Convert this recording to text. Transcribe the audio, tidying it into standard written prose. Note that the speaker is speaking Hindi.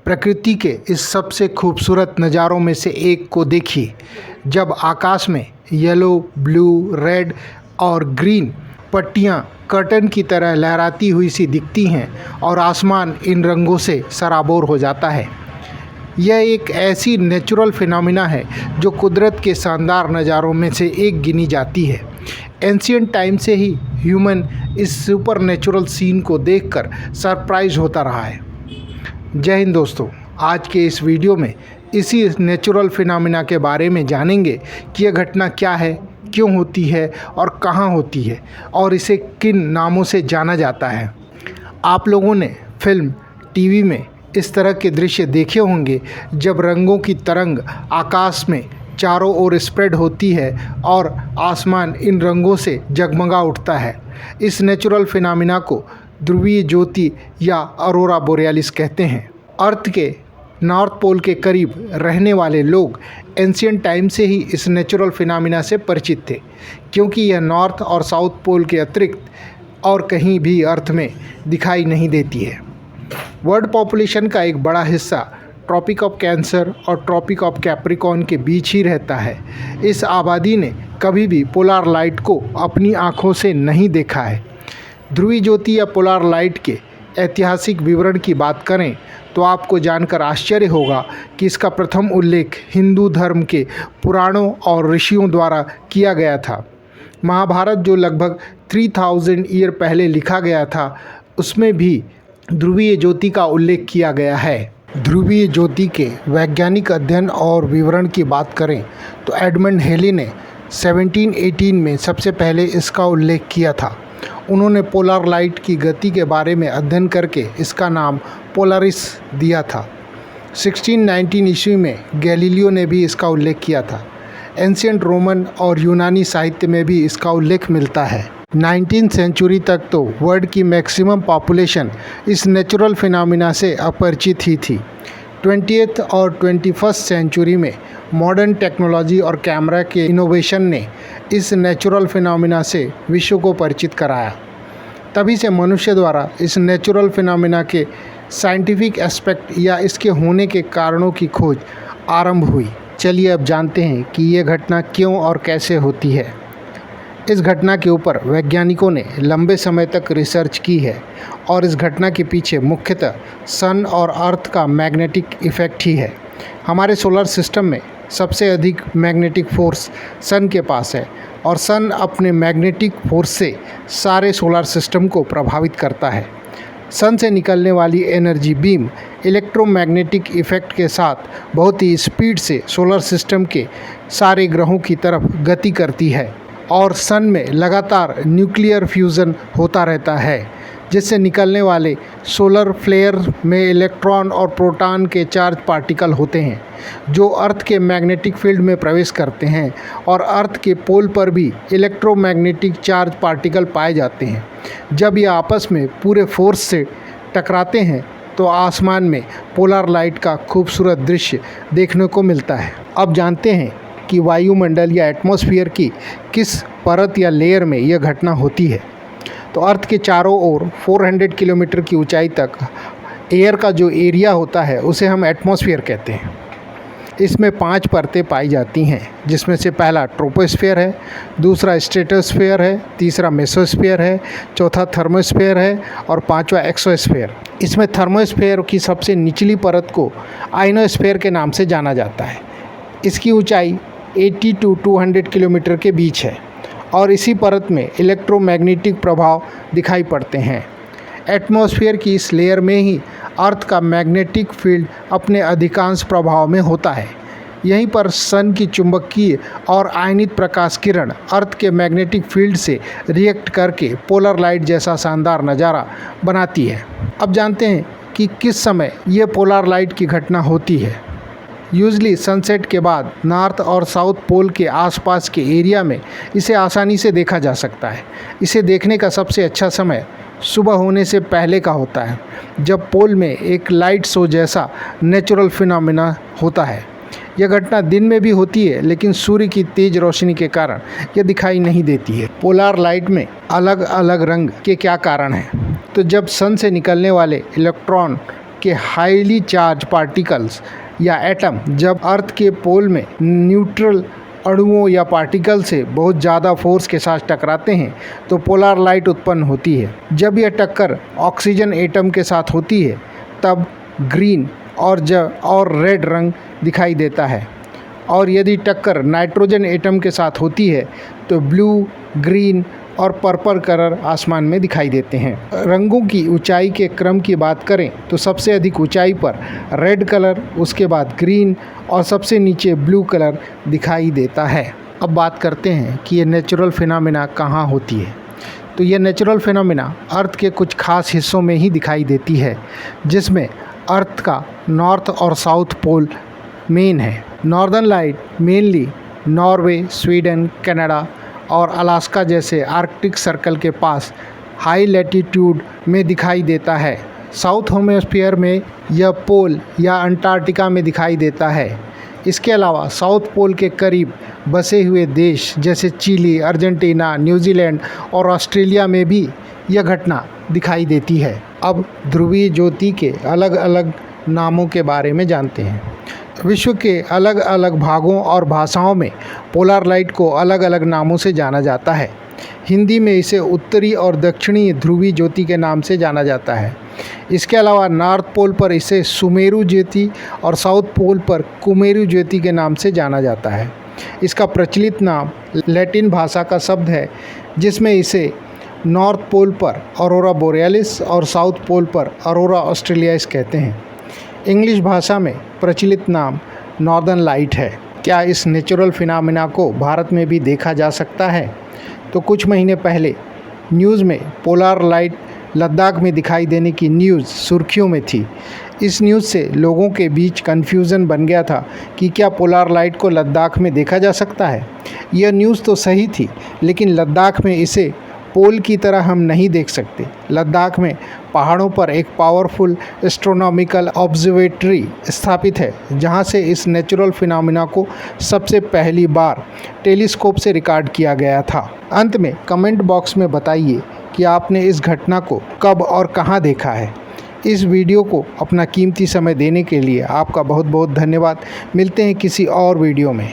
प्रकृति के इस सबसे खूबसूरत नज़ारों में से एक को देखिए। जब आकाश में येलो, ब्लू, रेड और ग्रीन पट्टियाँ कर्टन की तरह लहराती हुई सी दिखती हैं और आसमान इन रंगों से सराबोर हो जाता है। यह एक ऐसी नेचुरल फिनोमिना है जो कुदरत के शानदार नज़ारों में से एक गिनी जाती है। एंशिएंट टाइम से ही ह्यूमन इस सुपर नेचुरल सीन को देखकर सरप्राइज होता रहा है। जय हिंद दोस्तों, आज के इस वीडियो में इसी नेचुरल फिनोमिना के बारे में जानेंगे कि यह घटना क्या है, क्यों होती है और कहाँ होती है और इसे किन नामों से जाना जाता है। आप लोगों ने फिल्म, टीवी में इस तरह के दृश्य देखे होंगे जब रंगों की तरंग आकाश में चारों ओर स्प्रेड होती है और आसमान इन रंगों से जगमगा उठता है। इस नेचुरल फिनोमिना को ध्रुवीय ज्योति या अरोरा बोरियालिस कहते हैं। अर्थ के नॉर्थ पोल के करीब रहने वाले लोग एंशिएंट टाइम से ही इस नेचुरल फिनोमिना से परिचित थे, क्योंकि यह नॉर्थ और साउथ पोल के अतिरिक्त और कहीं भी अर्थ में दिखाई नहीं देती है। वर्ल्ड पॉपुलेशन का एक बड़ा हिस्सा ट्रॉपिक ऑफ कैंसर और ट्रॉपिक ऑफ कैप्रिकॉर्न के बीच ही रहता है। इस आबादी ने कभी भी पोलर लाइट को अपनी आँखों से नहीं देखा है। ध्रुवीय ज्योति या पोलर लाइट के ऐतिहासिक विवरण की बात करें तो आपको जानकर आश्चर्य होगा कि इसका प्रथम उल्लेख हिंदू धर्म के पुराणों और ऋषियों द्वारा किया गया था। महाभारत, जो लगभग 3000 ईयर पहले लिखा गया था, उसमें भी ध्रुवीय ज्योति का उल्लेख किया गया है। ध्रुवीय ज्योति के वैज्ञानिक अध्ययन और विवरण की बात करें तो एडमंड हेली ने 1718 में सबसे पहले इसका उल्लेख किया था। उन्होंने पोलर लाइट की गति के बारे में अध्ययन करके इसका नाम पोलरिस दिया था। 1619 ईस्वी में गैलीलियो ने भी इसका उल्लेख किया था। एंशिएंट रोमन और यूनानी साहित्य में भी इसका उल्लेख मिलता है। 19th सेंचुरी तक तो वर्ल्ड की मैक्सिमम पॉपुलेशन इस नेचुरल फिनोमिना से अपरिचित ही थी। 20th और 21st सेंचुरी में मॉडर्न टेक्नोलॉजी और कैमरा के इनोवेशन ने इस नेचुरल फिनोमिना से विश्व को परिचित कराया। तभी से मनुष्य द्वारा इस नेचुरल फिनोमिना के साइंटिफिक एस्पेक्ट या इसके होने के कारणों की खोज आरंभ हुई। चलिए अब जानते हैं कि ये घटना क्यों और कैसे होती है। इस घटना के ऊपर वैज्ञानिकों ने लंबे समय तक रिसर्च की है और इस घटना के पीछे मुख्यतः सन और अर्थ का मैग्नेटिक इफ़ेक्ट ही है। हमारे सोलर सिस्टम में सबसे अधिक मैग्नेटिक फोर्स सन के पास है और सन अपने मैग्नेटिक फोर्स से सारे सोलर सिस्टम को प्रभावित करता है। सन से निकलने वाली एनर्जी बीम इलेक्ट्रोमैग्नेटिक इफ़ेक्ट के साथ बहुत ही स्पीड से सोलर सिस्टम के सारे ग्रहों की तरफ गति करती है और सन में लगातार न्यूक्लियर फ्यूज़न होता रहता है, जिससे निकलने वाले सोलर फ्लेयर में इलेक्ट्रॉन और प्रोटॉन के चार्ज पार्टिकल होते हैं जो अर्थ के मैग्नेटिक फील्ड में प्रवेश करते हैं और अर्थ के पोल पर भी इलेक्ट्रोमैग्नेटिक चार्ज पार्टिकल पाए जाते हैं। जब ये आपस में पूरे फोर्स से टकराते हैं तो आसमान में पोलर लाइट का खूबसूरत दृश्य देखने को मिलता है। अब जानते हैं कि वायुमंडल या एटमॉस्फेयर की किस परत या लेयर में यह घटना होती है। तो अर्थ के चारों ओर 400 किलोमीटर की ऊंचाई तक एयर का जो एरिया होता है उसे हम एटमॉस्फेयर कहते हैं। इसमें 5 परतें पाई जाती हैं, जिसमें से पहला ट्रोपोस्फेयर है, दूसरा स्ट्रेटोस्फेयर है, तीसरा मेसोस्फेयर है, चौथा थर्मोस्फेयर है और पांचवा एक्सोस्फेयर। इसमें थर्मोस्फेयर की सबसे निचली परत को आइनोस्फेयर के नाम से जाना जाता है। इसकी ऊंचाई 80 to 200 किलोमीटर के बीच है और इसी परत में इलेक्ट्रोमैग्नेटिक प्रभाव दिखाई पड़ते हैं। एटमॉस्फेयर की इस लेयर में ही अर्थ का मैग्नेटिक फील्ड अपने अधिकांश प्रभाव में होता है। यहीं पर सन की चुंबकीय और आयनित प्रकाश किरण अर्थ के मैग्नेटिक फील्ड से रिएक्ट करके पोलर लाइट जैसा शानदार नज़ारा बनाती है। अब जानते हैं कि किस समय ये पोलर लाइट की घटना होती है। यूजली सनसेट के बाद नॉर्थ और साउथ पोल के आसपास के एरिया में इसे आसानी से देखा जा सकता है। इसे देखने का सबसे अच्छा समय सुबह होने से पहले का होता है, जब पोल में एक लाइट शो जैसा नेचुरल फिनोमिना होता है। यह घटना दिन में भी होती है, लेकिन सूर्य की तेज रोशनी के कारण यह दिखाई नहीं देती है। पोलर लाइट में अलग अलग रंग के क्या कारण हैं? तो जब सन से निकलने वाले इलेक्ट्रॉन के हाईली चार्ज पार्टिकल्स या एटम जब अर्थ के पोल में न्यूट्रल अणुओं या पार्टिकल से बहुत ज़्यादा फोर्स के साथ टकराते हैं तो पोलर लाइट उत्पन्न होती है। जब यह टक्कर ऑक्सीजन एटम के साथ होती है तब ग्रीन और रेड रंग दिखाई देता है, और यदि टक्कर नाइट्रोजन एटम के साथ होती है तो ब्लू, ग्रीन और पर्पल कलर आसमान में दिखाई देते हैं। रंगों की ऊंचाई के क्रम की बात करें तो सबसे अधिक ऊंचाई पर रेड कलर, उसके बाद ग्रीन और सबसे नीचे ब्लू कलर दिखाई देता है। अब बात करते हैं कि ये नेचुरल फिनोमेना कहाँ होती है। तो ये नेचुरल फिनोमेना अर्थ के कुछ खास हिस्सों में ही दिखाई देती है, जिसमें अर्थ का नॉर्थ और साउथ पोल मेन है। Northern light mainly Norway, Sweden, Canada और अलास्का जैसे आर्कटिक सर्कल के पास हाई लैटिट्यूड में दिखाई देता है। साउथ हेमिस्फीयर में यह पोल या अंटार्कटिका में दिखाई देता है। इसके अलावा साउथ पोल के करीब बसे हुए देश जैसे चिली, अर्जेंटीना, न्यूजीलैंड और ऑस्ट्रेलिया में भी यह घटना दिखाई देती है। अब ध्रुवीय ज्योति के अलग अलग नामों के बारे में जानते हैं। विश्व के अलग अलग भागों और भाषाओं में पोलर लाइट को अलग अलग नामों से जाना जाता है। हिंदी में इसे उत्तरी और दक्षिणी ध्रुवीय ज्योति के नाम से जाना जाता है। इसके अलावा नॉर्थ पोल पर इसे सुमेरु ज्योति और साउथ पोल पर कुमेरु ज्योति के नाम से जाना जाता है। इसका प्रचलित नाम लैटिन भाषा का शब्द है, जिसमें इसे नॉर्थ पोल पर ऑरोरा बोरियालिस और साउथ पोल पर ऑरोरा ऑस्ट्रेलियाइस कहते हैं। इंग्लिश भाषा में प्रचलित नाम नॉर्दर्न लाइट है। क्या इस नेचुरल फिनोमेना को भारत में भी देखा जा सकता है? तो कुछ महीने पहले न्यूज़ में पोलर लाइट लद्दाख में दिखाई देने की न्यूज़ सुर्खियों में थी। इस न्यूज़ से लोगों के बीच कन्फ्यूज़न बन गया था कि क्या पोलर लाइट को लद्दाख में देखा जा सकता है। यह न्यूज़ तो सही थी, लेकिन लद्दाख में इसे पोल की तरह हम नहीं देख सकते। लद्दाख में पहाड़ों पर एक पावरफुल एस्ट्रोनॉमिकल ऑब्जर्वेटरी स्थापित है, जहां से इस नेचुरल फिनोमेना को सबसे पहली बार टेलीस्कोप से रिकॉर्ड किया गया था। अंत में कमेंट बॉक्स में बताइए कि आपने इस घटना को कब और कहां देखा है। इस वीडियो को अपना कीमती समय देने के लिए आपका बहुत बहुत धन्यवाद। मिलते हैं किसी और वीडियो में।